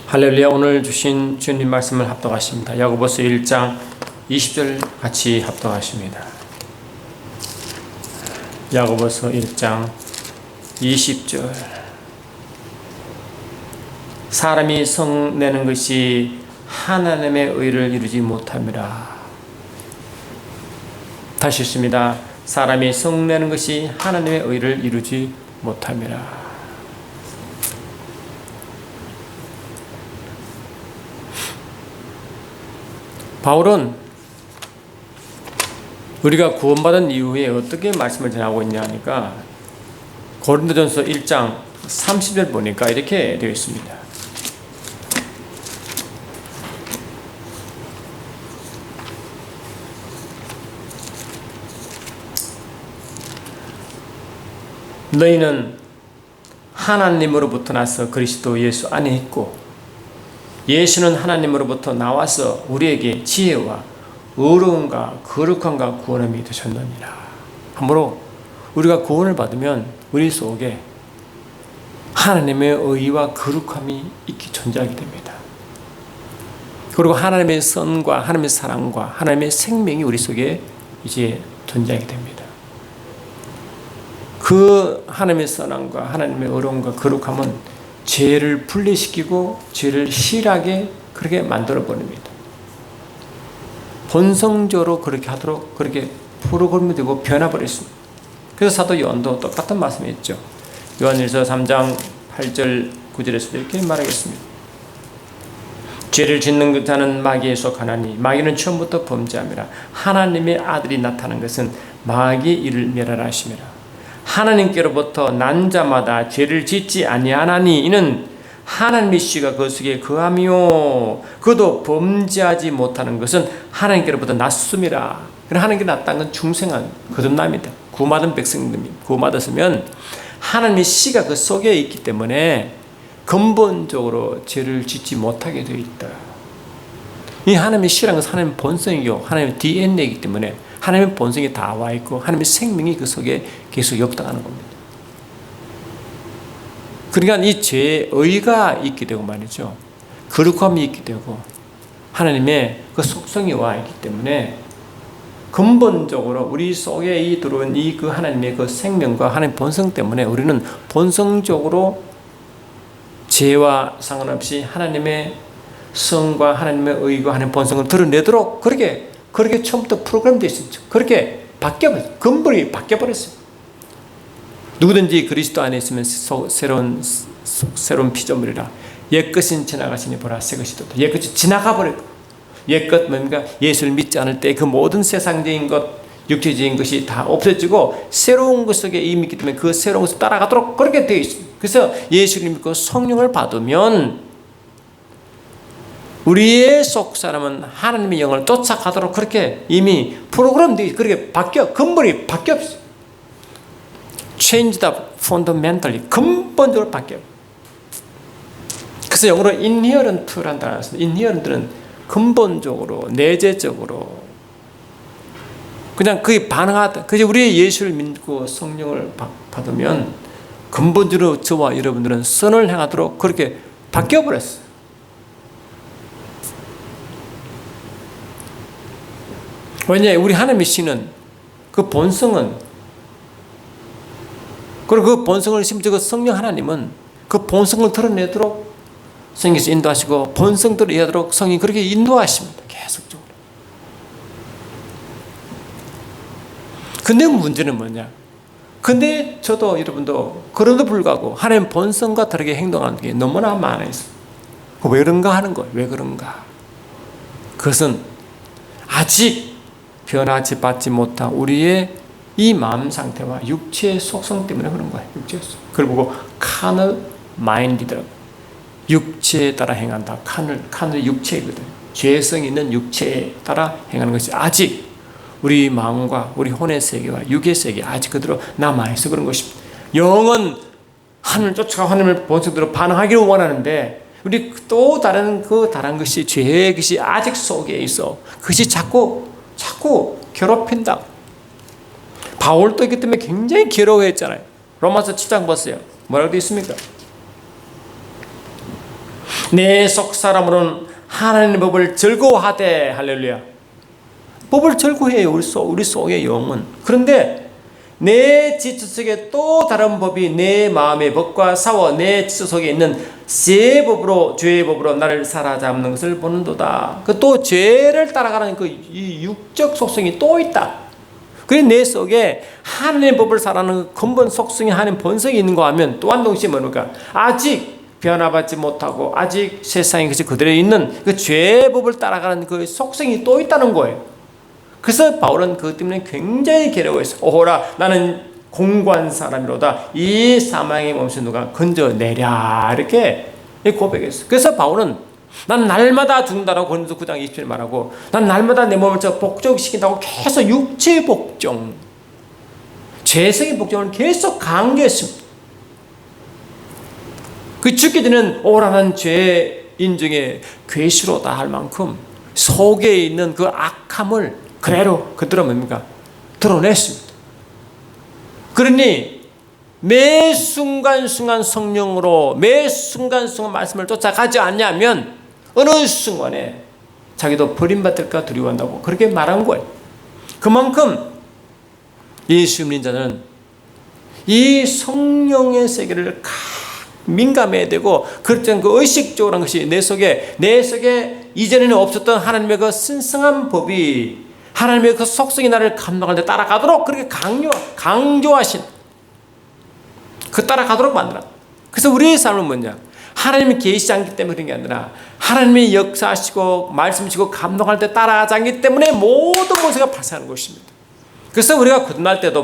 할렐루야. 오늘 주신 주님 말씀을 합독하십니다. 야고보서 1장 20절 같이 합독하십니다. 야고보서 1장 20절. 사람이 성내는 것이 하나님의 의를 이루지 못함이라. 다시 읽습니다. 사람이 성내는 것이 하나님의 의를 이루지 못함이라. 바울은 우리가 구원받은 이후에 어떻게 말씀을 전하고 있냐 하니까 고린도전서 1장 30절 보니까 이렇게 되어 있습니다. 너희는 하나님으로부터 나서 그리스도 예수 안에 있고 예수는 하나님으로부터 나와서 우리에게 지혜와 의로움과 거룩함과 구원함이 되셨느니라. 그러므로 우리가 구원을 받으면 우리 속에 하나님의 의와 거룩함이 있게 존재하게 됩니다. 그리고 하나님의 선과 하나님의 사랑과 하나님의 생명이 우리 속에 이제 존재하게 됩니다. 그 하나님의 선함과 하나님의 의로움과 거룩함은 죄를 분리시키고 죄를 실하게 그렇게 만들어 버립니다. 본성적으로 그렇게 하도록 그렇게 프로그램이 되고 변화버렸습니다. 그래서 사도 요한도 똑같은 말씀이 있죠. 요한일서 3장 8절 9절에서도 이렇게 말하겠습니다. 죄를 짓는 자는 마귀에 속하나니 마귀는 처음부터 범죄함이라. 하나님의 아들이 나타난 것은 마귀의 일을 멸하라 하심이라. 하나님께로부터 난 자마다 죄를 짓지 아니하나니 이는 하나님의 씨가 그 속에 거함이요 그도 범죄하지 못하는 것은 하나님께로부터 났음이라. 하나님께 났다는 건 중생한 거듭남이다. 구원받은 백성들이 구원받았으면 하나님의 씨가 그 속에 있기 때문에 근본적으로 죄를 짓지 못하게 되어 있다. 이 하나님의 씨라는 것은 하나님의 본성이고 하나님의 DNA이기 때문에 하나님의 본성이 다 와 있고 하나님의 생명이 그 속에 계속 역당하는 겁니다. 그러니까 이 죄의 의가 있게 되고 말이죠. 거룩함이 있게 되고 하나님의 그 속성이 와 있기 때문에 근본적으로 우리 속에 이 들어온 이 그 하나님의 그 생명과 하나님의 본성 때문에 우리는 본성적으로 죄와 상관없이 하나님의 성과 하나님의 의와 하나님의 본성을 드러내도록 그렇게 처음부터 프로그램되어 있었죠. 그렇게 바뀌어버렸어요. 근본이 바뀌어버렸어요. 누구든지 그리스도 안에 있으면 새로운 피조물이라. 옛것은 지나가시니 보라 새것이 도다. 옛것이 지나가버렸고 옛것 뭡니까? 예수를 믿지 않을 때 그 모든 세상적인 것 육체적인 것이 다 없어지고 새로운 것 속에 이미 있기 때문에 그 새로운 것을 따라가도록 그렇게 되어 있습니다. 그래서 예수를 믿고 성령을 받으면 우리의 속 사람은 하나님의 영을 쫓아가도록 그렇게 이미 프로그램되어 그렇게 근본이 바뀌었어요. Change the fundamentally. 근본적으로 바뀌어요. 그래서 영어로 inherent라는 단어가 있습니다. inherent는 근본적으로, 내재적으로 그냥 그게 반응하다. 그래서 우리 예수를 믿고 성령을 받으면 근본적으로 저와 여러분들은 선을 행하도록 그렇게 바뀌어버렸어요. 왜냐, 우리 하나님의 씨는 그 본성은 그리고 그 본성을 심지어 그 성령 하나님은 그 본성을 드러내도록 성령께서 인도하시고 본성대로 이해하도록 성령이 그렇게 인도하십니다. 계속적으로. 근데 문제는 뭐냐? 근데 저도 여러분도 그럼에도 불구하고 하나님 본성과 다르게 행동하는 게 너무나 많아요. 왜 그런가 하는 거예요. 왜 그런가? 그것은 아직 변하지 받지 못한 우리의 이 마음 상태와 육체의 속성 때문에 그런 거예요. 육체의 속. 그걸 보고 carnal mind이더라고요. 육체에 따라 행한다. carnal 육체이거든요. 죄성이 있는 육체에 따라 행하는 것이 아직 우리 마음과 우리 혼의 세계와 육의 세계 아직 그대로 남아있어 그런 것입니다. 영은 하늘을 쫓아가 하나님의 본성대로 반응하기를 원하는데 우리 또 다른 것이 죄의 것이 아직 속에 있어. 그것이 자꾸 괴롭힌다. 바울도 있기 때문에 굉장히 괴로워했잖아요. 로마서 7장 보세요. 뭐라고 되어 있습니까? 내 속 사람으로는 하나님의 법을 즐거워하되. 할렐루야. 법을 즐거워해요. 우리 속의 영은. 그런데 내 지체 속에 또 다른 법이 내 마음의 법과 싸워 내 지체 속에 있는 새 법으로, 죄의 법으로 나를 사로잡는 것을 보는도다. 그 또 죄를 따라가는 이 육적 속성이 또 있다. 그래 내 속에 하나님의 법을 살아가는 근본 속성이 하나님 본성이 있는 거 하면 또한 동시에 뭡니까? 아직 변화받지 못하고 아직 세상에 그것이 그대로 있는 그 죄의 법을 따라가는 그 속성이 또 있다는 거예요. 그래서 바울은 그것 때문에 굉장히 괴로워했어요. 오호라 나는 공고한 사람이로다. 이 사망의 몸에서 누가 건져내랴. 이렇게 고백했어요. 그래서 바울은 난 날마다 죽는다라고 고린도서 9장 20절에 말하고 난 날마다 내 몸을 복종시킨다고 계속 육체의 복종, 죄성의 복종을 계속 강조했습니다. 그 죽기 전에는 오라 난 죄인 중에 괴수로다 할 만큼 속에 있는 그 악함을 그대로 뭡니까? 드러냈습니다. 그러니 매 순간순간 성령으로 매 순간순간 말씀을 쫓아가지 않냐면 어느 순간에 자기도 버림받을까 두려워한다고 그렇게 말한 거예요. 그만큼 예수 믿는 자는 이 성령의 세계를 민감해야 되고 그렇지 그 의식적으로 한 것이 내 속에 이전에는 없었던 하나님의 그 신성한 법이 하나님의 그 속성이 나를 감당할 때 따라가도록 그렇게 강조하신 그 따라가도록 만들어. 그래서 우리의 삶은 뭐냐? 하나님이 계시지 않기 때문에 그런 게 아니라 하나님이 역사하시고 말씀하시고 감동할 때 따라가지 않기 때문에 모든 모습가 발생하는 것입니다. 그래서 우리가 거듭날 때도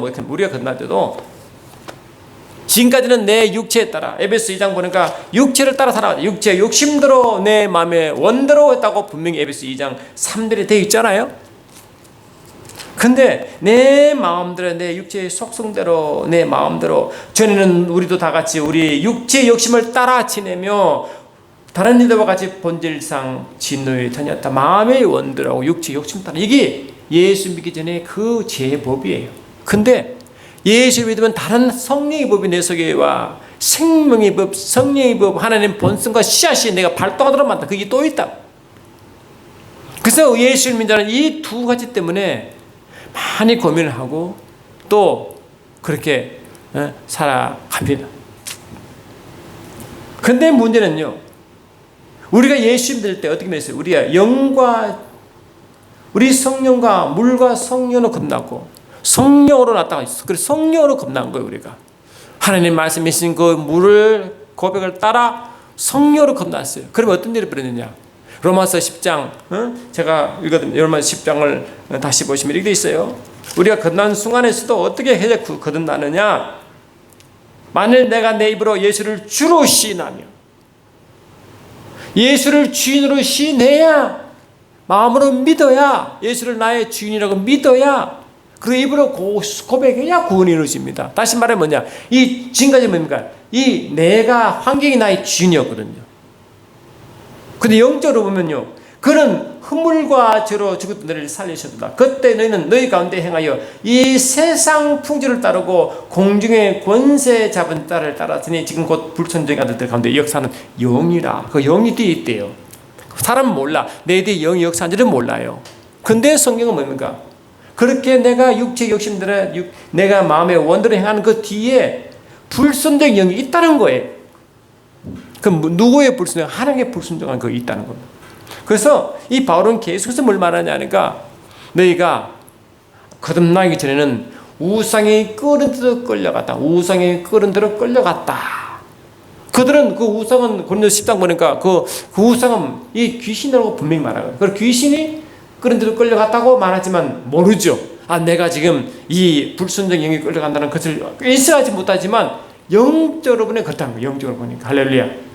지금까지는 내 육체에 따라 에베소 2장 보니까 육체를 따라 살아가자. 육체 욕심대로 내 마음에 원대로 했다고 분명히 에베소 2장 3절에 되어 있잖아요. 근데 내 마음대로 내 육체의 속성대로 내 마음대로 전에는 우리도 다 같이 우리 육체의 욕심을 따라 지내며 다른 이들과 같이 본질상 진노에 다녔다. 마음의 원대로 육체의 욕심 따라. 이게 예수 믿기 전에 그 제법이에요. 근데 예수를 믿으면 다른 성령의 법이 내 속에 와 생명의 법, 성령의 법, 하나님 본성과 씨앗이 내가 발동하도록 만든다. 그게 또 있다. 그래서 예수를 믿는 자는 이 두 가지 때문에 많이 고민을 하고 또 그렇게 살아갑니다. 근데 문제는요, 우리가 예수 믿을 때 어떻게 믿었어요? 우리가 영과 우리 성령과 물과 성령으로 겁나고 성령으로 났다가 있어. 그래서 성령으로 겁난 거예요. 우리가 하나님 말씀이신 그 물을 고백을 따라 성령으로 겁났어요. 그러면 어떤 일이 벌어졌냐? 로마서 10장 제가 읽었던 로마서 10장을 다시 보시면 이렇게 돼 있어요. 우리가 거듭난 순간에서도 어떻게 해야 거듭나느냐? 만일 내가 내 입으로 예수를 주로 시인하며 예수를 주인으로 시인해야 마음으로 믿어야 예수를 나의 주인이라고 믿어야 그 입으로 고백해야 구원이 이루어집니다. 다시 말하면 뭐냐? 이 지금까지 뭡니까? 이 내가 환경이 나의 주인이었거든요. 근데 영적으로 보면요, 그는 허물과 죄로 죽었던 너를 살리셨다. 그때 너희는 너희 가운데 행하여 이 세상 풍조를 따르고 공중의 권세 잡은 딸을 따랐으니 지금 곧 불순종의 아들들 가운데 역사는 영이라. 그 영이 뒤에 있대요. 사람은 몰라. 내 뒤에 영이 역사하는지는 몰라요. 근데 성경은 뭡니까? 그렇게 내가 육체 욕심들에 내가 마음의 원대로 행하는 그 뒤에 불순종의 영이 있다는 거예요. 그럼 누구의 불순종? 하나님의 불순종한 거 있다는 겁니다. 그래서 이 바울은 계속해서 뭘 말하냐니까 너희가 거듭나기 전에는 우상이 끌은 대로 끌려갔다. 우상이 끌은 대로 끌려갔다. 그들은 그 우상은 고린도서 10장 보니까 그 우상은 이 귀신이라고 분명히 말하거든요. 그 귀신이 끌은 대로 끌려갔다고 말하지만 모르죠. 아, 내가 지금 이 불순종 영이 끌려간다는 것을 인식하지 못하지만 영적으로 보니 그렇다는 거예요. 영적으로 보니까. 할렐루야.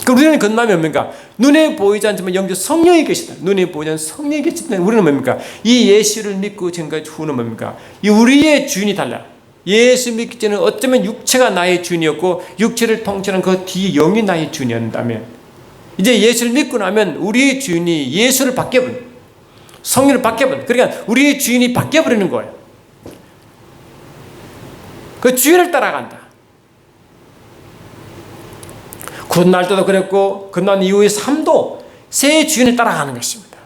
그럼 우리는 건너면 뭡니까? 눈에 보이지 않지만 영적 성령이 계시다. 눈에 보이지 않는 성령이 계시다. 우리는 뭡니까? 이 예수를 믿고 지금까지 후는 뭡니까? 이 우리의 주인이 달라. 예수 믿기 전에는 어쩌면 육체가 나의 주인이었고 육체를 통치하는 그 뒤에 영이 나의 주인이었다면 이제 예수를 믿고 나면 우리의 주인이 예수를 바뀌어버려. 성령을 바뀌어버려. 그러니까 우리의 주인이 바뀌어버리는 거예요. 그 주인을 따라간다. 끝날 때도 그랬고 끝난 이후의 삶도 새 주인을 따라가는 것입니다.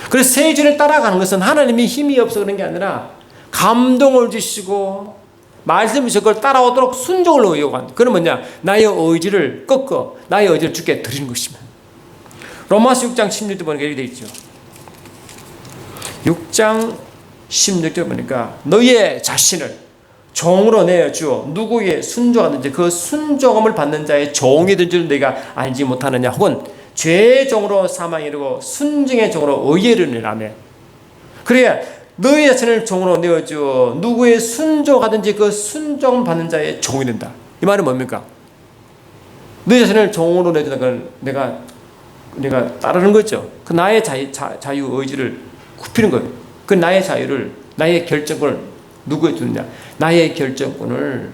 그래서 새 주인을 따라가는 것은 하나님이 힘이 없어 그런 게 아니라 감동을 주시고 말씀을 그걸 따라오도록 순종을 요구한. 그건 뭐냐? 나의 의지를 꺾어 나의 의지를 주께 드리는 것입니다. 로마서 6장 16절 보니까 이렇게 되어 있죠. 6장 16절 보니까 너희의 자신을 종으로 내어주어 누구의 순종하든지 그 순종함을 받는 자의 종이 된 줄 내가 알지 못하느냐. 혹은 죄의 종으로 사망에 이르고 순종의 종으로 의에 이르느라며. 그래야 너희 자신을 종으로 내어주어 누구의 순종하든지 그 순종 받는 자의 종이 된다. 이 말은 뭡니까? 너희 자신을 종으로 내준다. 그건 내가 따르는 거죠. 그 나의 자유 의지를 굽히는 거예요. 그 나의 자유를, 나의 결정권을 누구에 주느냐? 나의 결정권을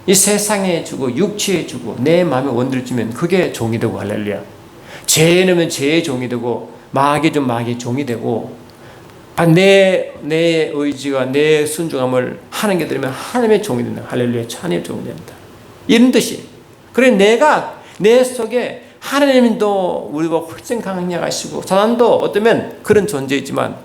이 세상에 주고 육체에 주고 내 마음의 원들을 주면 그게 종이 되고. 할렐루야. 죄에 넣으면 죄의 종이 되고 마귀에 주면 마귀의 종이 되고 내 의지가 내 순종함을 하는 게 되면 하나님의 종이 된다. 할렐루야. 하나님의 종이 된다. 이런 뜻이에요. 그래 내가 내 속에 하나님도 우리가 훨씬 강력하시고 사단도 어쩌면 그런 존재이지만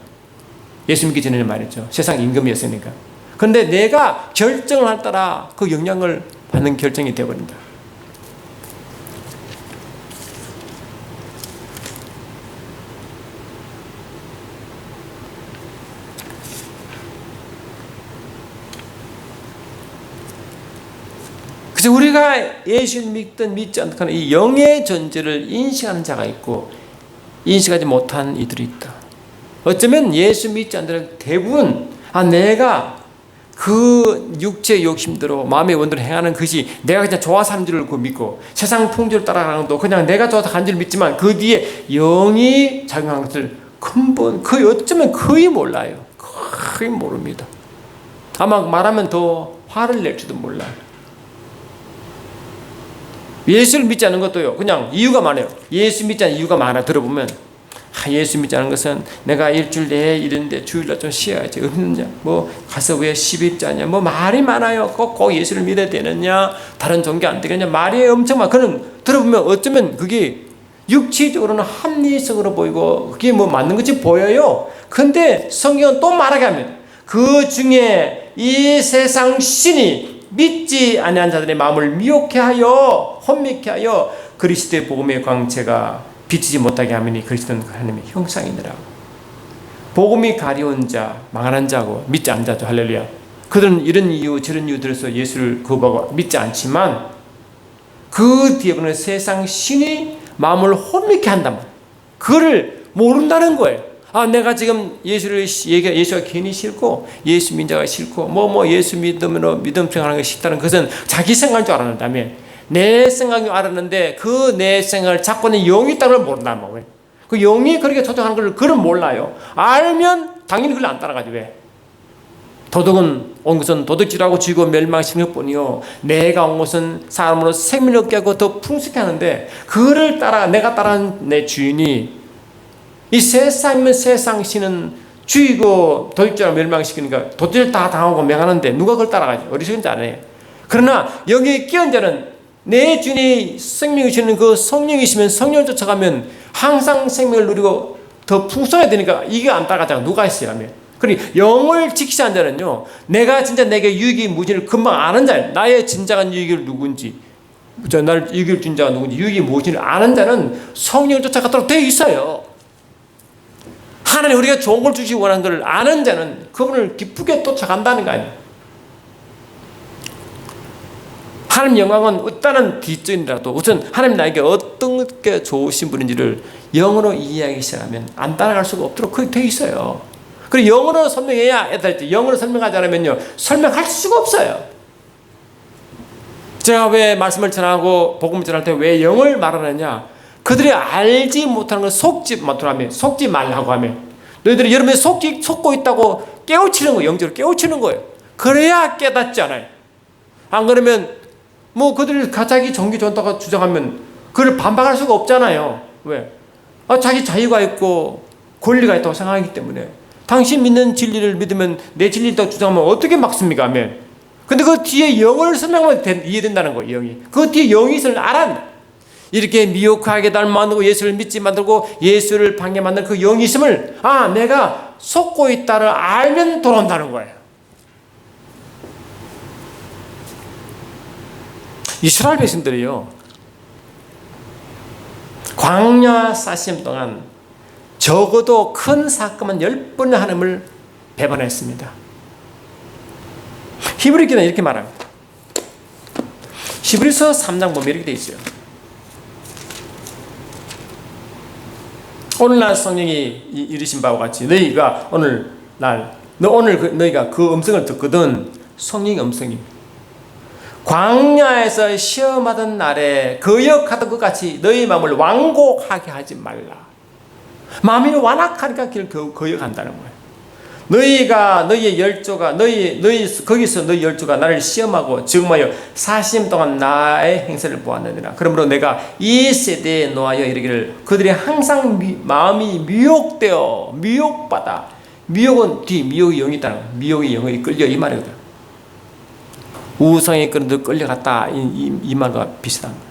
예수 믿기 전에는 말이죠. 세상 임금이었으니까. 그런데 내가 결정을 할 따라 그 영향을 받는 결정이 되어버린다. 그래서 우리가 예수를 믿든 믿지 않든 이 영의 존재를 인식하는 자가 있고 인식하지 못한 이들이 있다. 어쩌면 예수 믿지 않는 대부분 내가 그 육체의 욕심대로 마음의 원대로 행하는 것이 내가 그냥 좋아서 하는 줄 믿고 세상 풍조를 따라가는 것도 그냥 내가 좋아서 하는 줄 믿지만 그 뒤에 영이 작용하는 것을 근본 어쩌면 거의 몰라요. 거의 모릅니다. 아마 말하면 더 화를 낼지도 몰라요. 예수를 믿지 않는 것도요. 그냥 이유가 많아요. 예수 믿지 않는 이유가 많아. 들어보면 예수 믿지 않는 것은 내가 일주일 내에 이랬는데 주일날 좀 쉬어야지. 없느냐? 뭐 가서 왜 10일자냐? 뭐 말이 많아요. 꼭 예수를 믿어야 되느냐? 다른 종교 안 되겠냐? 말이 엄청 많아. 그는 들어보면 어쩌면 그게 육체적으로는 합리적으로 보이고 그게 뭐 맞는 것이 보여요. 근데 성경은 또 말하게 하면 그 중에 이 세상 신이 믿지 아니한 자들의 마음을 미혹해 하여 혼미케 하여 그리스도의 복음의 광채가 비치지 못하게 하면 그리스도는 하나님의 형상이니라. 복음이 가려운 자, 망하는 자고 믿지 않는 자죠. 할렐루야. 그들은 이런 이유 저런 이유 들어서 예수를 거부하고 믿지 않지만 그 뒤에 보는 세상 신이 마음을 혼미케 한다면 그를 모른다는 거예요. 내가 지금 예수가 괜히 싫고 예수 믿자가 싫고 예수 믿음으로 믿음 생활하는 게 싫다는 것은 자기 생각인 줄 알았다며 내 생각인 줄 알았는데 그 내 생각을 잡고는 영이 있다는 걸 모른다는 거예요. 그 영이 그렇게 조정하는 걸 그걸 몰라요. 알면 당연히 그걸 안 따라가지. 왜? 도덕은 온 것은 도덕질하고 죽이고 멸망시키는 것뿐이요 내가 온 것은 사람으로 생명을 얻게 하고 더 풍성케 하는데 그를 내가 따라하는 내 주인이 이 세상이면 세상 신은 죽이고 도둑질하고 멸망시키니까 도둑질 다 당하고 맹하는데 누가 그걸 따라가지? 어리석은 자 아니에요. 그러나 여기에 끼어온 자는 내 주인이 생명이시는 그 성령이시면 성령을 쫓아가면 항상 생명을 누리고 더 풍성해야 되니까 이게 안 따라가자가 누가 있어야 하면. 그러니 영을 지키지 않는 자는요 내가 진짜 내게 유익이 무엇인지를 금방 아는 자예요. 나의 진정한 유익을 누군지 나를 유익을 준 자가 누군지 유익이 무엇인지를 아는 자는 성령을 쫓아가도록 되어 있어요. 하나님 우리가 좋은 걸 주시기 원하는 걸 아는 자는 그분을 기쁘게 쫓아간다는 거 아니에요. 하나님 영광은 일단은 뒷전이라도 우선 하나님 나에게 어떤 게 좋으신 분인지를 영어로 이해하기 시작하면 안 따라갈 수가 없도록 그렇게 되어 있어요. 그리고 영어로 설명해야 애들 영어로 설명하지 않으면요 설명할 수가 없어요. 제가 왜 말씀을 전하고 복음을 전할 때 왜 영어를 말하느냐? 그들이 알지 못하는 걸 속지 말라고 하면 너희들이 여러분이 속고 있다고 깨우치는 거예요. 영적으로 깨우치는 거예요. 그래야 깨닫지 않아요. 안 그러면 그들이 자기 정기 좋다고 주장하면 그를 반박할 수가 없잖아요. 왜? 자기 자유가 있고 권리가 있다고 생각하기 때문에 당신 믿는 진리를 믿으면 내 진리다 주장하면 어떻게 막습니까? 하면 근데 그 뒤에 영을 설명하면 이해된다는 거예요. 영이. 그 뒤에 영이 있을 알아. 이렇게 미혹하게 만들고 예수를 믿지 만들고 예수를 방해 만든 그 영이 있음을 내가 속고 있다를 알면 돌아온다는 거예요. 이스라엘 백성들이요, 광야 40년 동안 적어도 큰 사건만 10번의 하나님을 배반했습니다. 히브리서는 이렇게 말합니다. 히브리서 3장 보면 이렇게 되어 있어요. 오늘날 성령이 이르신 바와 같이 너희가 너희가 그 음성을 듣거든. 성령의 음성입니다. 광야에서 시험하던 날에 거역하던 것 같이 너희 마음을 완곡하게 하지 말라. 마음이 완악하니까 거역한다는 거예요. 너희의 열조가 거기서 너희 열조가 나를 시험하고 증오하여 40년 동안 나의 행세를 보았느니라. 그러므로 내가 이 세대에 노하여 이르기를 그들이 항상 마음이 미혹받아. 미혹은 미혹의 영이 있다는 거예요. 미혹의 영이 끌려 이 말이거든. 우상에 끌려갔다 이 말과 비슷한 거예요.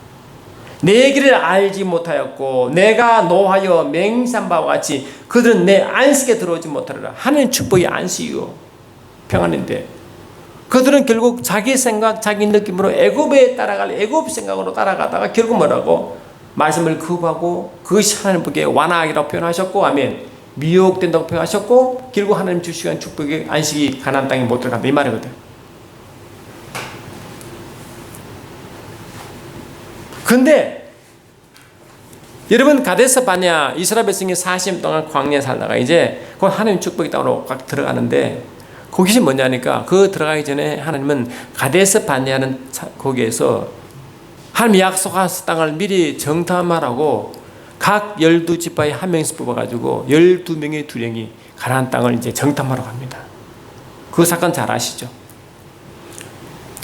내 길을 알지 못하였고 내가 노하여 맹세한 바와 같이 그들은 내 안식에 들어오지 못하리라. 하나님의 축복이 안식이요 평안인데 그들은 결국 자기 생각 자기 느낌으로 애굽 생각으로 따라가다가 결국 뭐라고? 말씀을 거부하고 그것이 하나님께 완악이라고 표현하셨고 아멘. 미혹된다고 표현하셨고 결국 하나님 주시는 축복의 안식이 가나안 땅에 못 들어간다 이 말이거든. 근데 여러분 가데스 바네아 이스라엘 백성이 40년 동안 광야에 살다가 이제 그 하나님 축복의 땅으로 꽉 들어가는데 거기서 뭐냐니까 그 들어가기 전에 하나님은 가데스 바네아는 거기에서 하나님 약속한 땅을 미리 정탐하라고 각 12지파에 한 명씩 뽑아가지고 12명의 두령이 가나안 땅을 이제 정탐하러 갑니다. 그 사건 잘 아시죠?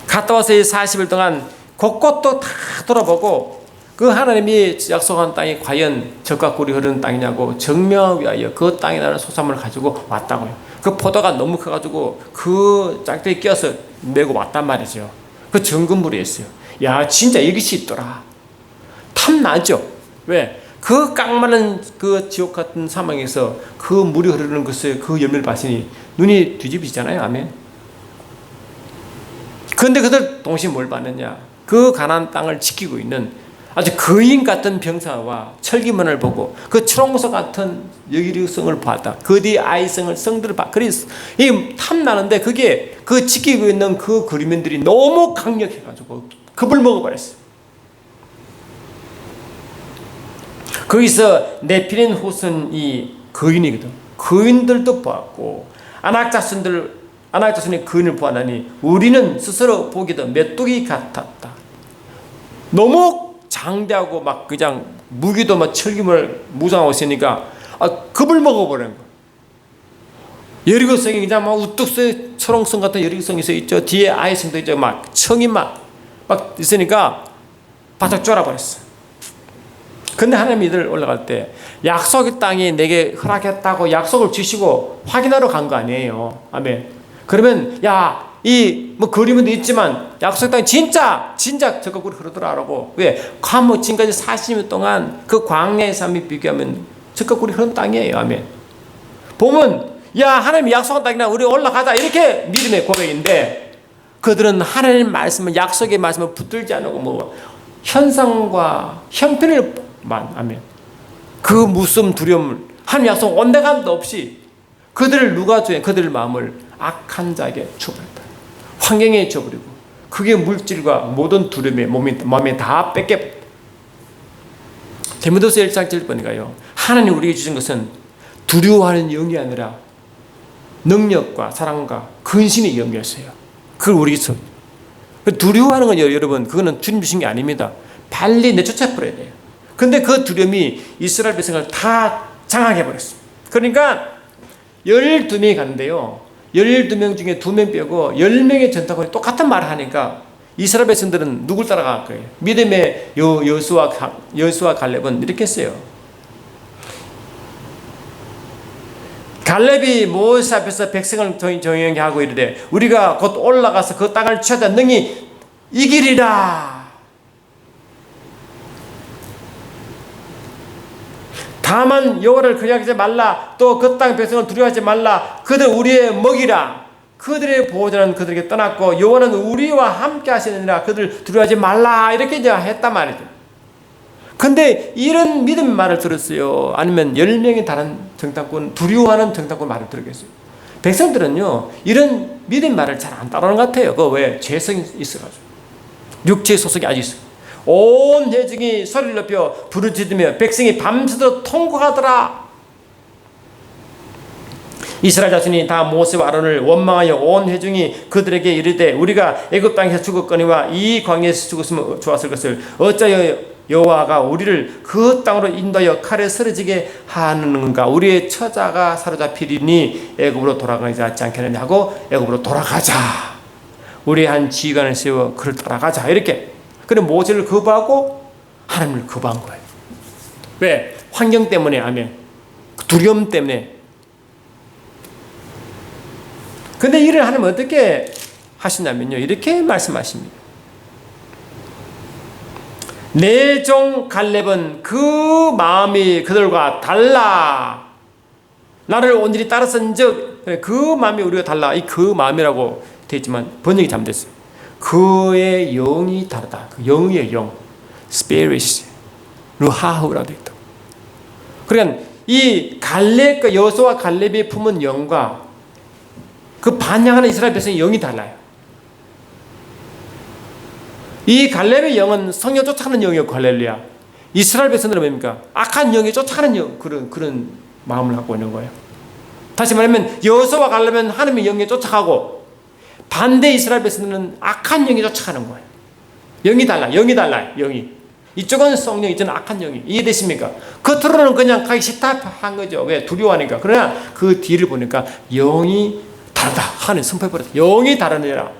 갔다 와서 40일 동안 곳곳도 다 돌아보고 그 하나님이 약속한 땅이 과연 젖과 꿀이 흐르는 땅이냐고 증명하기 위하여 그 땅에 나는 소산물을 가지고 왔다고요. 그 포도가 너무 커가지고 그 짝대기 끼어서 메고 왔단 말이죠. 그 정금물이었어요. 야 진짜 여기서 있더라. 탐나죠? 왜? 그 깡마른 그 지옥 같은 사망에서 그 물이 흐르는 것을 그 열매를 봤으니 눈이 뒤집히잖아요. 아멘. 그런데 그들 동시에 뭘 봤느냐? 그 가나안 땅을 지키고 있는 아주 거인 같은 병사와 철기문을 보고 그 초롱석 같은 여기성을 봤다. 그 뒤에 아이성을 성들을 봐. 그래서 이 탐나는데 그게 그 지키고 있는 그 그리면들이 너무 강력해가지고 겁을 먹어버렸어요. 거기서 네피린 후손이 거인이거든. 거인들도 보았고 아낙자손이 거인을 보았나니 우리는 스스로 보기도 메뚜기 같았다. 너무 장대하고 막 그냥 무기도 막 철기물 무장하고 있으니까 겁을 먹어버리는 거야. 여리고성이 그냥 막 우뚝 서 초롱성 같은 여리고성이 서 있죠. 뒤에 아이성도 있죠. 막 청이 막 있으니까 바닥 쫄아버렸어. 근데 하나님이 이들 올라갈 때 약속의 땅이 내게 허락했다고 약속을 주시고 확인하러 간 거 아니에요. 아멘. 그러면 뭐 그림도 있지만 약속 땅이 진짜 젖과 꿀이 흐르더라라고. 왜? 지금까지 40년 동안 그 광야의 삶이 비교하면 젖과 꿀이 흐르는 땅이에요. 아멘. 보면 하나님이 약속한 땅이나 우리 올라가자 이렇게 믿음의 고백인데 그들은 하나님 말씀을 약속의 말씀을 붙들지 않고 뭐 현상과 형편을만 아멘. 그 무서움 두려움을 하나님 약속 온데간도 없이 그들의 마음을 악한 자에게 줘버렸다. 환경에 줘버리고 그게 물질과 모든 두려움에 마음에 다 뺏겨. 디모데후서 1장 7번인가요? 하나님 우리에게 주신 것은 두려워하는 영이 아니라 능력과 사랑과 근신의 영이었어요. 그걸 우리에게 줘. 두려워하는 건 여러분 그거는 주님 주신 게 아닙니다. 빨리 내쫓아 버려야 돼요. 근데 그 두려움이 이스라엘 백성을 다 장악해버렸어요. 그러니까 12명이 갔는데요. 12명 중에 2명 빼고 10명의 전투관이 똑같은 말을 하니까 이스라엘 백성들은 누굴 따라갈 거예요? 믿음의 여수와 갈렙은 이렇게 했어요. 갈렙이 모세 앞에서 백성을 정령케 하고 이르되 우리가 곧 올라가서 그 땅을 취하다 능히 이기리라. 다만 여호와를 그리하지 말라. 또 그 땅 백성을 두려워하지 말라. 그들 우리의 먹이라. 그들의 보호자는 그들에게 떠났고 여호와는 우리와 함께 하시느니라. 그들 두려워하지 말라. 이렇게 이제 했단 말이죠. 근데 이런 믿음의 말을 들었어요? 아니면 10명이 다른 정탐꾼, 두려워하는 정탐꾼 말을 들었겠어요? 백성들은요, 이런 믿음의 말을 잘 안 따르는 것 같아요. 그 왜? 죄성이 있어가지고. 육체의 소속이 아주 있어요. 온 회중이 소리를 높여 부르짖으며 백성이 밤새도록 통곡하더라. 이스라엘 자손이 다 모세와 아론을 원망하여 온 회중이 그들에게 이르되 우리가 애굽 땅에서 죽었거니와 이 광야에서 죽었으면 좋았을 것을 어찌하여 여호와가 우리를 그 땅으로 인도하여 칼에 쓰러지게 하는가. 우리의 처자가 사로잡히리니 애굽으로 돌아가지 않겠느냐 하고 애굽으로 돌아가자. 우리 한 지휘관을 세워 그를 따라가자. 이렇게. 그래 모세를 거부하고 하나님을 거부한 거예요. 왜? 환경 때문에. 아멘. 두려움 때문에. 근데 이를 하나님 어떻게 하시냐면요, 이렇게 말씀하십니다. 내 종 갈렙은 그 마음이 그들과 달라. 나를 온전히 따랐은즉 그 마음이 우리가 달라. 이 그 마음이라고 되어 있지만 번역이 잘못됐어요. 그의 영이 다르다. 그 영의 영, spirit, 루하우라고 되어 있다. 그러니까 이 갈렙과 여호수아와 갈렙이 품은 영과 그 반향하는 이스라엘 백성의 영이 달라요. 이 갈렙의 영은 성령 쫓아가는 영이었고 할렐루야. 이스라엘 백성들은 뭡니까? 악한 영에 쫓아가는 영, 그런 마음을 갖고 있는 거예요. 다시 말하면 여호수아와 갈렙은 하나님의 영에 쫓아가고 반대 이스라엘 백성들은 악한 영에 쫓아가는 거예요. 영이 달라요. 영이. 이쪽은 성령, 이쪽은 악한 영이. 이해되십니까? 겉으로는 그냥 가기 싫다 한 거죠. 왜? 두려워하니까. 그러나 그 뒤를 보니까 영이 다르다. 하나님 선포해버렸다. 영이 다르느라.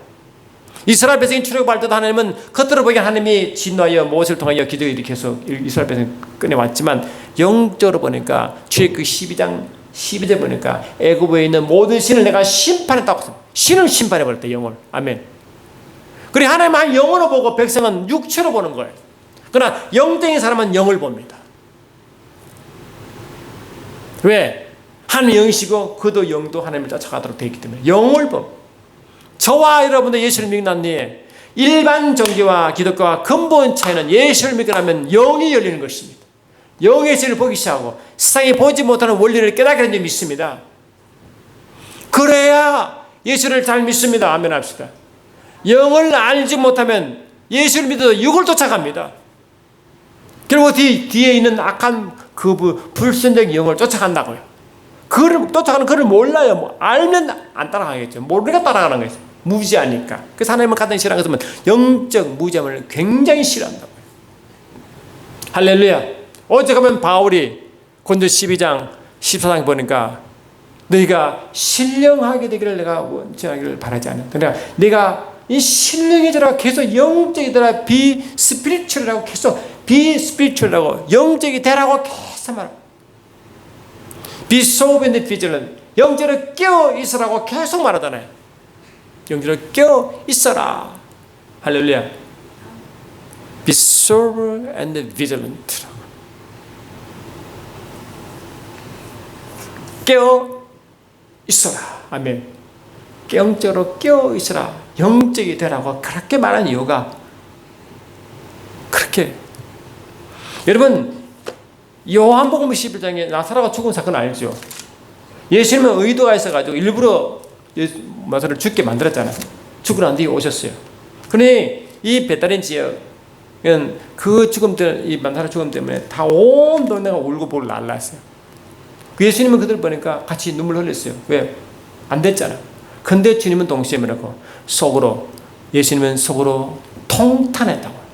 이스라엘 백성이 출애굽할 때도 하나님은 겉으로 보기엔 하나님이 진노하여 모세를 통하여 기적을 일으켜서 이스라엘 백성을 꺼내왔지만 영적으로 보니까 출애굽 12장 12절 보니까 애굽에 있는 모든 신을 내가 심판했다고. 신을 심판해버렸다. 영을. 아멘. 그리고 하나님은 한 영으로 보고 백성은 육체로 보는 거예요. 그러나 영적인 사람은 영을 봅니다. 왜? 하나님 영이시고 그도 영도 하나님을 쫓아가도록 되어 있기 때문에 영을 봅니다. 저와 여러분도 예수를 믿는 뒤에 일반 종교와 기독교와 근본 차이는 예수를 믿고 나면 영이 열리는 것입니다. 영의 진리를 보기 시작하고 세상이 보지 못하는 원리를 깨닫게 되는 줄 믿습니다. 그래야 예수를 잘 믿습니다. 아멘 합시다. 영을 알지 못하면 예수를 믿어도 육을 쫓아갑니다. 결국 뒤에 있는 악한 그 불순적인 영을 쫓아간다고요. 그를 쫓아가는 그를 몰라요. 알면 안 따라가겠죠. 모르니까 따라가는 거예요. 무지하니까. 그래서 하나님을 가장 싫어하는 것은 영적 무지함을 굉장히 싫어한다고요. 할렐루야. 어제 가면 바울이 고린도 12장 14장 보니까 너희가 신령하게 되기를 내가 원하기를 바라지 않아. 그러니까 내가 이 신령해져라 계속 영적이더라 비스피리추얼이라고 계속 비스피리추얼이라고 영적이 되라고 계속 말하고 Be sober and vigilant. 영적으로 깨어 있으라고 계속 말하잖아요. 영적으로 깨어 있어라. 할렐루야. Be sober and vigilant. 깨어 있어라. 아멘. 영적으로 깨어 있어라. 영적이 되라고 그렇게 말하는 이유가 그렇게. 여러분 요한복음 11장에 나사로가 죽은 사건 알죠? 예수님은 의도가 있어가지고 일부러 나사로를 죽게 만들었잖아요. 죽고 난 뒤에 오셨어요. 그런데 이 베다린 지역은 그 죽음 때문에, 이 나사로 죽음 때문에 다 온 동네가 울고 보고 날랐어요. 예수님은 그들 보니까 같이 눈물 흘렸어요. 왜? 안 됐잖아. 근데 주님은 동시에 뭐라고? 속으로, 예수님은 속으로 통탄했다고.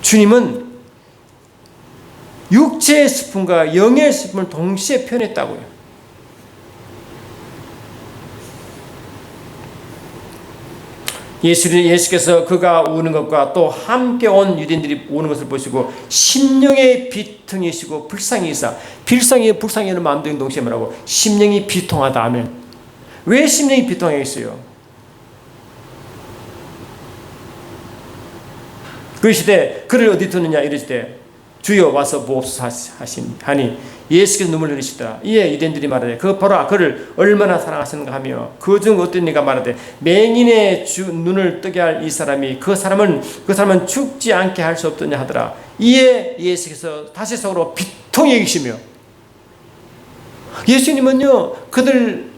주님은 육체의 슬픔과 영의 슬픔을 동시에 표현했다고요. 예수께서 그가 우는 것과 또 함께 온 유대인들이 우는 것을 보시고 심령의 비통이시고 불쌍히 있어. 불쌍히는 마음도 동시에 말하고 심령이 비통하다 하면 왜 심령이 비통하겠어요? 그 시대 그를 어디 두느냐 이르시되 주여 와서 보옵소서 하니 예수께서 눈물 흘리시더라. 이에 유대인들이 말하되 그 보라 그를 얼마나 사랑하시는가 하며 그 중 어떤 이가 말하되 맹인의 눈을 뜨게 할 이 사람이 그 사람은 죽지 않게 할 수 없더냐 하더라. 이에 예수께서 다시 속으로 비통히 여기시며 예수님은요 그들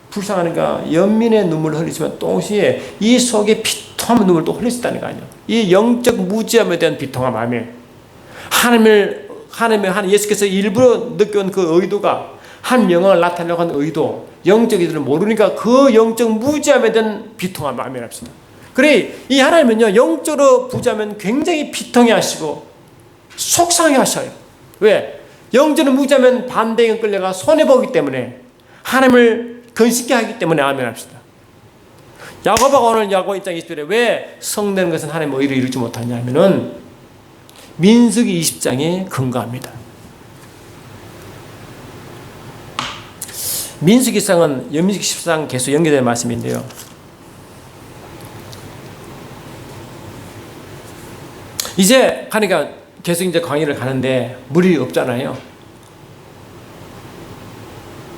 불쌍하니까 연민의 눈물을 흘리지만 동시에 이 속에 비통한 눈물을 또 흘리셨다는 거 아니에요. 이 영적 무지함에 대한 비통함 아멘. 하나님의 예수께서 일부러 느껴온 그 의도가 한 영광을 나타내려고 하는 의도, 영적 이들을 모르니까 그 영적 무지함에 대한 비통함 아멘 합시다. 그래 이 하나님은요 영적으로 부자면 굉장히 비통해 하시고 속상해 하셔요. 왜? 영적으로 무지하면 반대에 끌려가 손해보기 때문에 하나님을 건식케 하기 때문에 아멘 합시다. 야고보가 오늘 야고보 1장 20절에 왜 성내는 것은 하나님의 의를 이루지 못하냐면은 민수기 20장에 근거합니다. 민수기상은 민수기 10장 계속 연결된 말씀인데요. 이제 하니까 계속 이제 강의를 가는데 물이 없잖아요.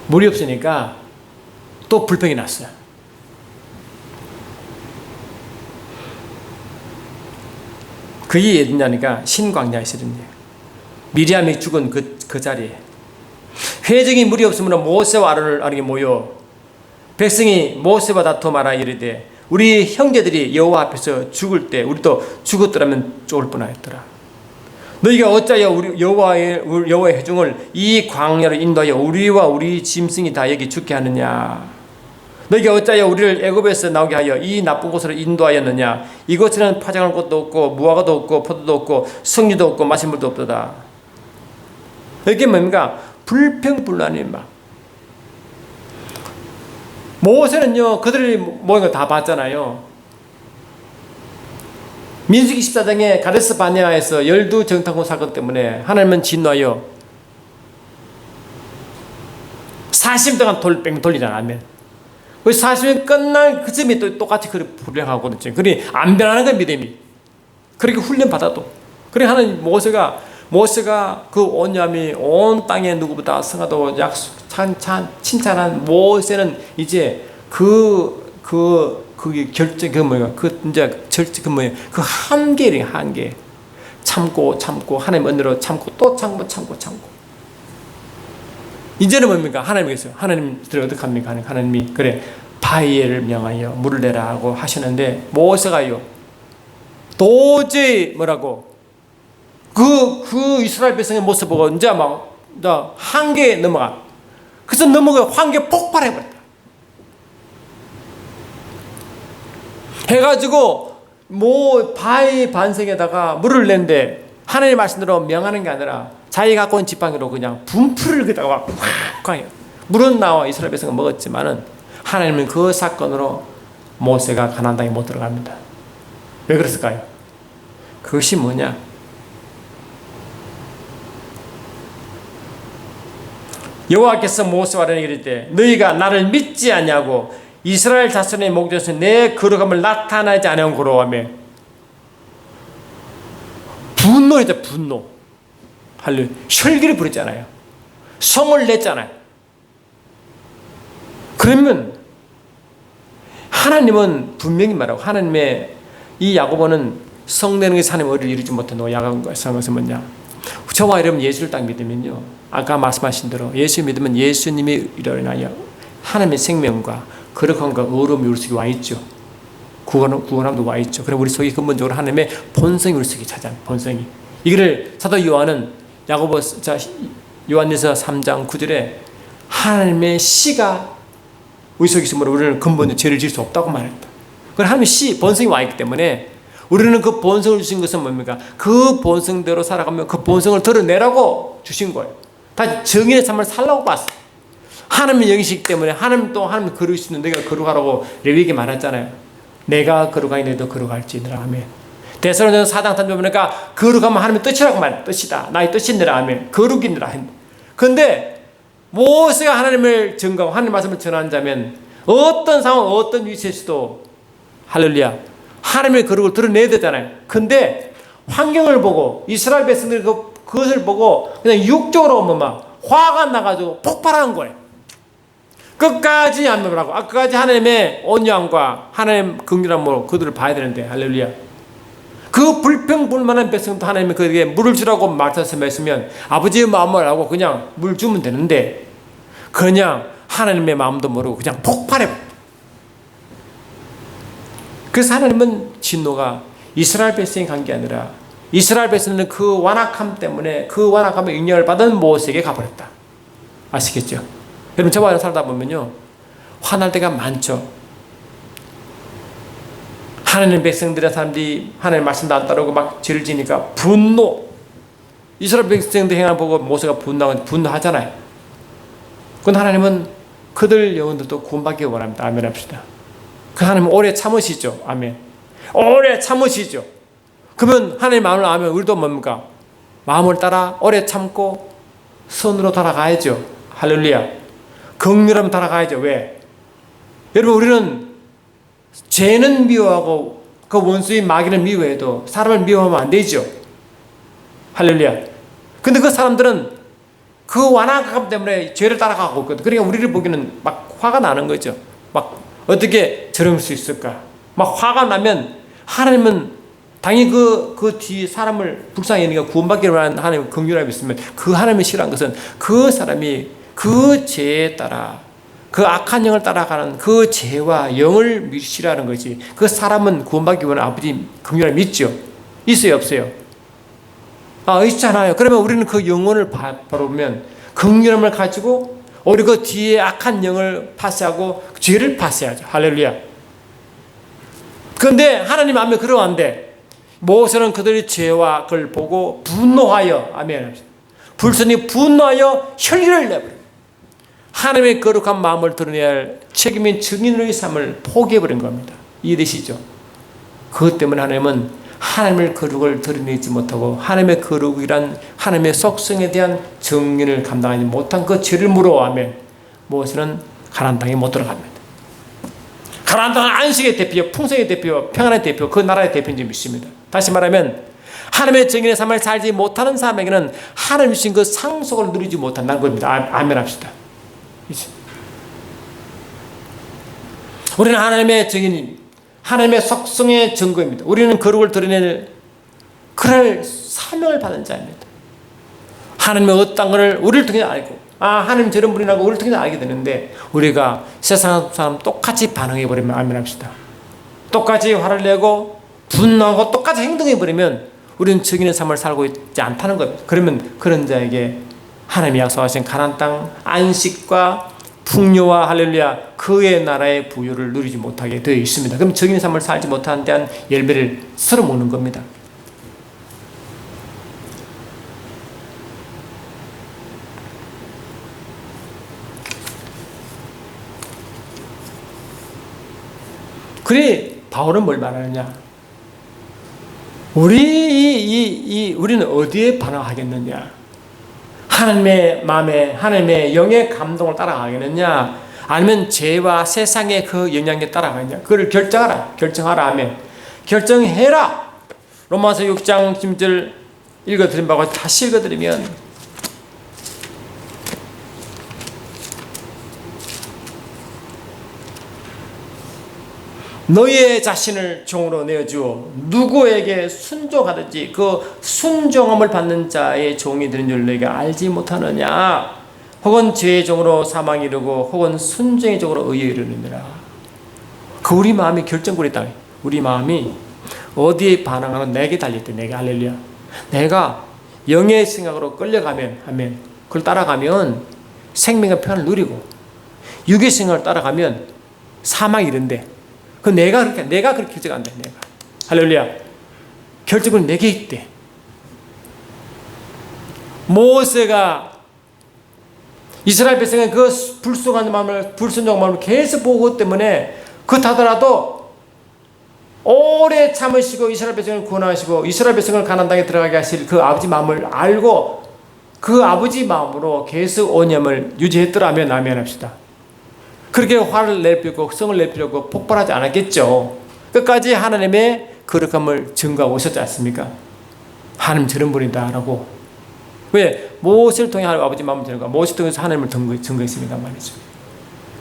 물이 없으니까 또 불평이 났어요. 그게 어디냐니까 신광야에 있었는데 미리암이 죽은 그 자리에 회중이 물이 없으면 모세와 아론이 모여 백성이 모세와 다투어 말하 이르되 우리 형제들이 여호와 앞에서 죽을 때 우리도 죽었더라면 좋을 뻔하였더라. 너희가 어찌하여 우리 여호와의 회중을 이 광야로 인도하여 우리와 우리 짐승이 다 여기 죽게 하느냐. 너희가 어찌하여 우리를 애굽에서 나오게 하여 이 나쁜 곳으로 인도하였느냐. 이곳에는 파장할 곳도 없고 무화과도 없고 포도도 없고 석류도 없고 마실 물도 없도다. 이게 뭡니까? 불평불만이 막. 모세는요 그들이 모인 거 다 봤잖아요. 민수기 14장에 가데스 바네아에서 열두 정탐꾼 사건 때문에 하나님은 진노하여 40년 동안 뺑 돌리잖아. 아멘. 40년 끝날 그쯤에 또 똑같이 그렇게 불행하거든요. 그러니 안 변하는 거예요, 믿음이. 그렇게 훈련 받아도. 그래 하나님 모세가 그 온유함이 온 땅에 누구보다 성하도 칭찬한 모세는 이제 그게 결정 그 한계래 한계. 참고 하나님 은혜로 참고 또 참고. 이제는 뭡니까? 하나님께서 하나님들이 어떻게 합니까? 하나님이 그래 바위를 명하여 물을 내라 하고 하시는데 모세가요 도저히 뭐라고 그 이스라엘 백성의 모습 보고 이제 막 한계에 넘어가. 그래서 넘어가 한계 폭발해버렸다. 해가지고 바위 반석에다가 물을 낸데 하나님 말씀대로 명하는 게 아니라 자기 갖고 온 지팡이로 그냥 분풀을 그다가 확 해요. 물은 나와 이스라엘 백성은 먹었지만은 하나님은 그 사건으로 모세가 가나안 땅에 못 들어갑니다. 왜 그랬을까요? 그것이 뭐냐? 여호와께서 모세와 아론에게 이르되 너희가 나를 믿지 아니하고 이스라엘 자손의 목전에서 내 거룩함을 나타나지 않은 고로하며 분노했다. 분노. 할렐루야. 혈기를 부렸잖아요. 성을 냈잖아요. 그러면 하나님은 분명히 말하고 하나님의 이 야고보는 성내는 것이 하나님의 의를 이루지 못한 야고보가 것은 뭐냐. 저와 여러분 예수를 딱 믿으면요. 아까 말씀하신 대로 예수 믿으면 예수님이 일어나여 하나님의 생명과 거룩함과 의로움이 우리 속에 와 있죠. 구원함도 와 있죠. 그럼 우리 속에 근본적으로 하나님의 본성이 우리 속에 찾아요. 본성이. 이거를 사도 요한은 요한일서 3장 9절에 하나님의 씨가 우리 속에 있으므로 우리는 근본적으로 죄를 지을 수 없다고 말했다. 그럼 하나님의 씨, 본성이 와 있기 때문에 우리는 그 본성을 주신 것은 뭡니까? 그 본성대로 살아가면 그 본성을 드러내라고 주신 거예요. 다시 정인의 삶을 살라고 봤어. 하나님의 영이시기 때문에 하나님 또 하나님 거룩이시는 너희가 거룩하라고 레위기에 말했잖아요. 내가 거룩하니 너희도 거룩할지니라. 아멘. 데살로니가서 4장 3절 보니까 거룩하면 하나님의 뜻이라고 말해요. 뜻이다. 나의 뜻이니라. 아멘. 거룩이니라. 근데 모세가 하나님을 증거하고 하나님 말씀을 전하는 자면 어떤 상황, 어떤 위치에서도 할렐루야 하나님의 거룩을 드러내야 되잖아요. 근데 환경을 보고 이스라엘 백성들이 그것을 보고 그냥 육적으로 오면 막 화가 나가지고 폭발하는 거예요. 끝까지 안 넘어가고 끝까지 하나님의 온유함과 하나님 긍휼함으로 그들을 봐야 되는데 할렐루야. 그 불평불만한 백성도 하나님이 그에게 물을 주라고 말씀했으면 아버지의 마음을 알고 그냥 물 주면 되는데 그냥 하나님의 마음도 모르고 그냥 폭발해. 그래서 하나님은 진노가 이스라엘 백성이 간 게 아니라 이스라엘 백성은 그 완악함 때문에 그 완악함의 영향을 받은 모세에게 가버렸다. 아시겠죠? 여러분 저와 살다 보면요 화날 때가 많죠. 하나님 백성들의 사람들이 하나님 말씀도 안 따르고 막 죄를 지니까 분노. 이스라엘 백성들 행함을 보고 모세가 분노하잖아요. 그건 하나님은 그들 영혼들도 구원받기 원합니다. 아멘 합시다. 그 하나님은 오래 참으시죠. 아멘. 오래 참으시죠. 그러면 하나님 마음을 알면 우리도 뭡니까? 마음을 따라 오래 참고 선으로 달아가야죠. 할렐루야. 긍휼함 달아가야죠. 왜? 여러분 우리는 죄는 미워하고 그 원수인 마귀는 미워해도 사람을 미워하면 안 되죠. 할렐루야. 근데 그 사람들은 그 완악함 때문에 죄를 따라가고 있거든. 그러니까 우리를 보기에는 막 화가 나는 거죠. 막 어떻게 저럴 수 있을까? 막 화가 나면 하나님은 당연히 그 뒤 사람을 불쌍히 여기니까 구원받기를 원하는 하나님 긍휼함이 있으면 그 하나님이 싫어한 것은 그 사람이 그 죄에 따라 그 악한 영을 따라가는 그 죄와 영을 싫어하는 거지. 그 사람은 구원받기 원하는 아버지 긍휼함이 있죠. 있어요 없어요? 있잖아요. 그러면 우리는 그 영혼을 바라보면 긍휼함을 가지고 우리 그 뒤에 악한 영을 파쇄하고 죄를 파쇄하죠. 할렐루야. 그런데 하나님 앞에 그러한데 모세는 그들의 죄와 그걸 보고 분노하여 아멘. 불순이 분노하여 혈기를 내버려. 하나님의 거룩한 마음을 드러내야 할 책임인 증인의 삶을 포기해버린 겁니다. 이해되시죠? 그것 때문에 하나님은 하나님의 거룩을 드러내지 못하고 하나님의 거룩이란 하나님의 속성에 대한 증인을 감당하지 못한 그 죄를 물어하면 모세는 가나안 땅에 못 들어갑니다. 가나안 땅은 안식의 대표, 풍성의 대표, 평안의 대표, 그 나라의 대표인 줄 믿습니다. 다시 말하면 하나님의 증인의 삶을 살지 못하는 사람에게는 하나님 주신 그 상속을 누리지 못한다는 겁니다. 아멘 합시다. 우리는 하나님의 증인인 하나님의 속성의 증거입니다. 우리는 거룩을 드러낼 그럴 사명을 받은 자입니다. 하나님의 어떤 것을 우리를 통해 알고 하나님 저런 분이라고 우리를 통해 알게 되는데 우리가 세상 사람 똑같이 반응해버리면 아멘 합시다. 똑같이 화를 내고 분노하고 똑같이 행동해버리면 우리는 증인의 삶을 살고 있지 않다는 겁니다. 그러면 그런 자에게 하나님이 약속하신 가나안 땅 안식과 풍요와 할렐루야 그의 나라의 부유를 누리지 못하게 되어 있습니다. 그럼 증인의 삶을 살지 못하는 데한 열매를 썰어 먹는 겁니다. 그래 바울은 뭘 말하느냐? 우리는 어디에 반응하겠느냐? 하나님의 마음에 하나님의 영의 감동을 따라가겠느냐? 아니면 죄와 세상의 그 영향에 따라가느냐? 그걸 결정하라 하면 결정해라. 로마서 6장 10절 읽어드린 바고 다시 읽어드리면 너의 자신을 종으로 내어주어 누구에게 순종하든지 그 순종함을 받는 자의 종이 되는 줄 너희가 알지 못하느냐? 혹은 죄의 종으로 사망에 이르고 혹은 순종의 종으로 의에 이르느니라. 그 우리 마음이 결정권이 있다. 우리 마음이 어디에 반응하는 내게 달렸대. 내가 할렐루야. 내가 영의 생각으로 끌려가면 하면 그걸 따라가면 생명과 평안을 누리고 육의 생각을 따라가면 사망이 이른데 그 내가 그렇게 결정한다. 내가 할렐루야. 결정은 내게 있대. 모세가 이스라엘 백성의 그 불순종한 마음을 계속 보고 때문에 그렇다더라도 오래 참으시고 이스라엘 백성을 구원하시고 이스라엘 백성을 가나안 땅에 들어가게 하실 그 아버지 마음을 알고 그 아버지 마음으로 계속 온념을 유지했더라면 아멘합시다. 그렇게 화를 낼 필요 없고 성을 낼 필요 없고 폭발하지 않았겠죠. 끝까지 하나님의 거룩함을 증거하고 오셨지 않습니까? 하나님 저런 분이다 라고. 왜? 모세를 통해 아버지 마음을 증거, 모세를 통해서 하나님을 증거했습니다 말이죠.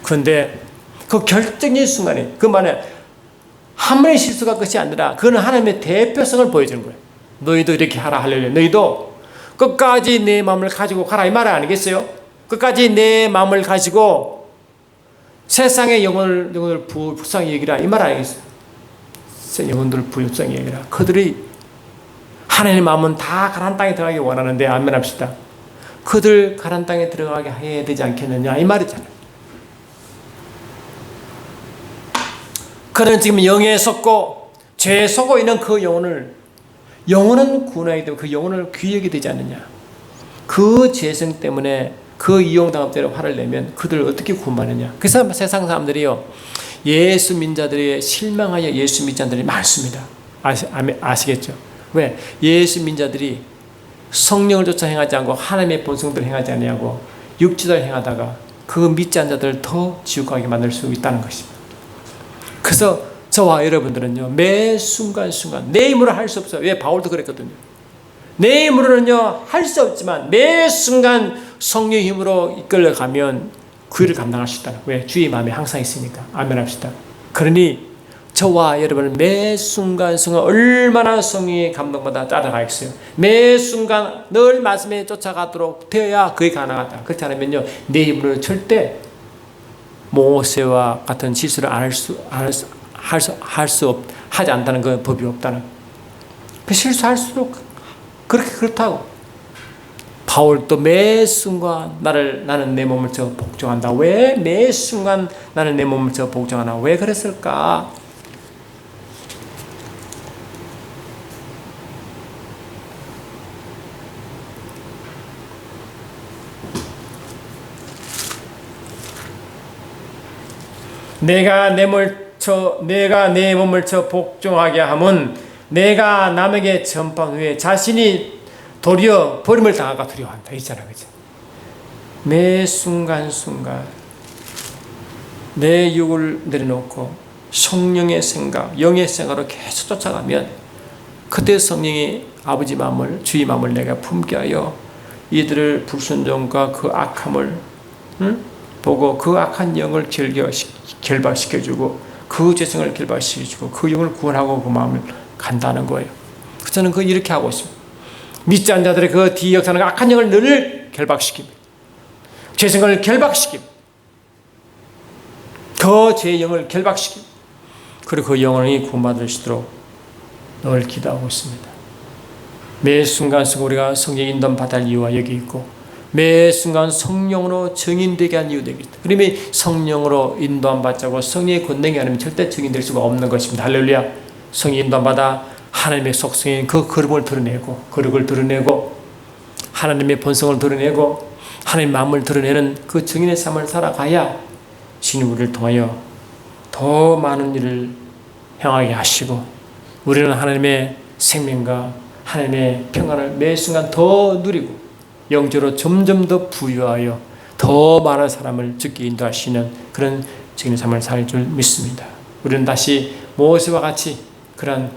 그런데 그 결정적인 순간에 그 말에 한 번의 실수가 끝이 아니라 그는 하나님의 대표성을 보여주는 거예요. 너희도 이렇게 하라 할렐루야. 너희도 끝까지 내 마음을 가지고 가라 이 말 아니겠어요? 끝까지 내 마음을 가지고 세상의 영혼을 불쌍히 여기라 이 말 아니겠어요? 영혼들을 불쌍히 여기라. 그들이 하나님의 마음은 다 가나안 땅에 들어가기 원하는데 아멘합시다. 그들 가나안 땅에 들어가게 해야 되지 않겠느냐 이 말이잖아요. 그는 지금 영에 속고 죄에 속고 있는 그 영혼은 구원하기 때문에 그 영혼을 귀하게 되지 않느냐. 그 죄성 때문에 그 이용당합대로 화를 내면 그들을 어떻게 구원하느냐. 그래서 세상 사람들이요 예수 민자들이 실망하여 예수 믿지 않는 자들이 많습니다. 아시겠죠? 왜? 예수 민자들이 성령을 쫓아 행하지 않고 하나님의 본성대로 행하지 아니하고 육체대로 행하다가 그 믿지 않는 자들을 더 지옥 가게 만들 수 있다는 것입니다. 그래서 저와 여러분들은요 매 순간순간 내 힘으로 할 수 없어요. 왜? 바울도 그랬거든요. 내 힘으로는요 할 수 없지만 매 순간 성령의 힘으로 이끌려가면 그 일을 감당할 수 있다는. 왜? 주의 마음이 항상 있으니까. 아멘합시다. 그러니 저와 여러분은 매 순간순간 얼마나 성령의 감동받아 따라가겠어요. 매 순간 늘 말씀에 쫓아가도록 되어야 그게 가능하다. 그렇지 않으면요 내 힘으로 절대 모세와 같은 실수를 하지 않다는 그 법이 없다는. 그 실수할수록 그렇다고. 바울도 매 순간 나는 내 몸을 저 복종한다. 왜 매 순간 나는 내 몸을 저 복종하나? 왜 그랬을까? 내가 내 몸을 쳐 복종하게 함은 내가 남에게 전파한 후에 자신이 도리어 버림을 당할까 두려워한다. 있잖아, 그죠? 매 순간순간 내 육을 내려놓고 성령의 생각, 영의 생각으로 계속 쫓아가면 그때 성령이 아버지 마음을, 주의 마음을 내가 품게 하여 이들을 불순종과 그 악함을 보고 그 악한 영을 결박시켜주고 그 죄성을 결박시켜주고 그 영을 구원하고 그 마음을 간다는 거예요. 저는 이렇게 하고 있습니다. 믿지 않는 자들의 그 뒤역사는 악한 영을 늘 결박시킵니다. 죄성을 결박시킵니다. 그 죄의 영을 결박시킵니다. 그리고 그 영혼이 구원받으시도록 늘 기도하고 있습니다. 매 순간순간 우리가 성령 인도함 받을 이유가 여기 있고 매 순간 성령으로 증인되게 한 이유 되겠다. 그러면 성령으로 인도함 받자고 성령의 권능이 아니면 절대 증인될 수가 없는 것입니다. 할렐루야. 성령 인도함 받아 하나님의 속성인 그 거룩을 드러내고 하나님의 본성을 드러내고 하나님의 마음을 드러내는 그 증인의 삶을 살아가야 주님 우리를 통하여 더 많은 일을 행하게 하시고 우리는 하나님의 생명과 하나님의 평안을 매 순간 더 누리고 영적으로 점점 더 부유하여 더 많은 사람을 죽게 인도하시는 그런 증인의 삶을 살 줄 믿습니다. 우리는 다시 모세와 같이 그런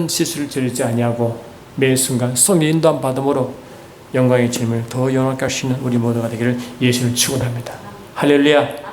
실수를 저지르지 아니하고 매 순간 성령 인도함 받음으로 영광의 주님을 더 영원하게 하시는 우리 모두가 되기를 예수를 축원합니다. 할렐루야.